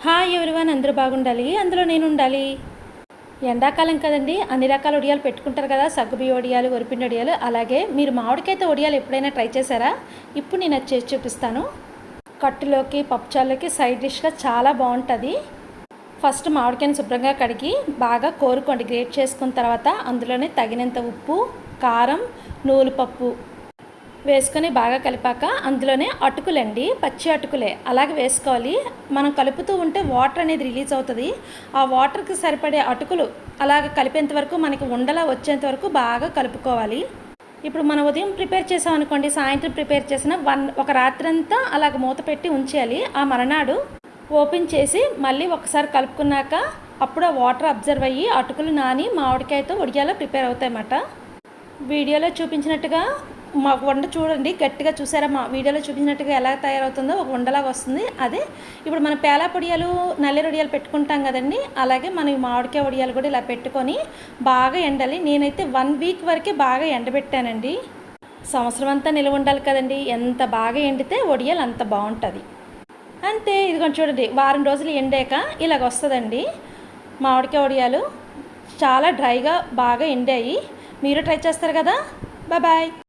Hi everyone, అందరూ బాగుండాలి, అందులో నేను ఉండాలి. ఎండాకాలం కదండి, అన్ని రకాల వడియాలు పెట్టుకుంటారు కదా. సగ్గుబియ్య వడియాలు, వరిపిండి వడియాలు. అలాగే మీరు మామిడికాయతో వడియాలు ఎప్పుడైనా ట్రై చేశారా? ఇప్పుడు నేను అది చేసి చూపిస్తాను. కట్టులోకి, పప్పుచారులోకి సైడ్ డిష్గా చాలా బాగుంటుంది. ఫస్ట్ మామిడికాయని శుభ్రంగా కడిగి బాగా కోరుకోండి. గ్రేట్ చేసుకున్న తర్వాత అందులోనే తగినంత ఉప్పు, కారం, నువ్వులపప్పు వేసుకొని బాగా కలిపాక అందులోనే అటుకులండి, పచ్చి అటుకులే అలాగే వేసుకోవాలి. మనం కలుపుతూ ఉంటే వాటర్ అనేది రిలీజ్ అవుతుంది. ఆ వాటర్కి సరిపడే అటుకులు అలాగ కలిపేంత వరకు, మనకి ఉండలా వచ్చేంత వరకు బాగా కలుపుకోవాలి. ఇప్పుడు మనం ఉదయం ప్రిపేర్ చేసాం అనుకోండి, సాయంత్రం ప్రిపేర్ చేసిన ఒక రాత్రంతా అలాగ మూత పెట్టి ఉంచేయాలి. ఆ మరునాడు ఓపెన్ చేసి మళ్ళీ ఒకసారి కలుపుకున్నాక అప్పుడు ఆ వాటర్ అబ్జర్వ్ అయ్యి అటుకులు నాని మామిడికాయతో వడియాలో ప్రిపేర్ అవుతాయన్నమాట. వీడియోలో చూపించినట్టుగా మా వండ చూడండి, గట్టిగా చూసారా? మా వీడియోలో చూపించినట్టుగా ఎలా తయారవుతుందో ఒక వండలాగా వస్తుంది. అదే ఇప్పుడు మనం పేలా పొడియాలు, నల్లేరు వడియాలు పెట్టుకుంటాం కదండి, అలాగే మనం ఈ మామిడికాయ వడియాలు కూడా ఇలా పెట్టుకొని బాగా ఎండాలి. నేనైతే 1 వీక్ వరకే బాగా ఎండబెట్టానండి. సంవత్సరం అంతా నిల్వ ఉండాలి కదండి. ఎంత బాగా ఎండితే వడియాలు అంత బాగుంటుంది. అంతే, ఇదిగోండి చూడండి, వారం రోజులు ఎండాక ఇలాగ వస్తుందండి మామిడికాయ వడియాలు. చాలా డ్రైగా బాగా ఎండాయి. మీరు ట్రై చేస్తారు కదా. బాయ్.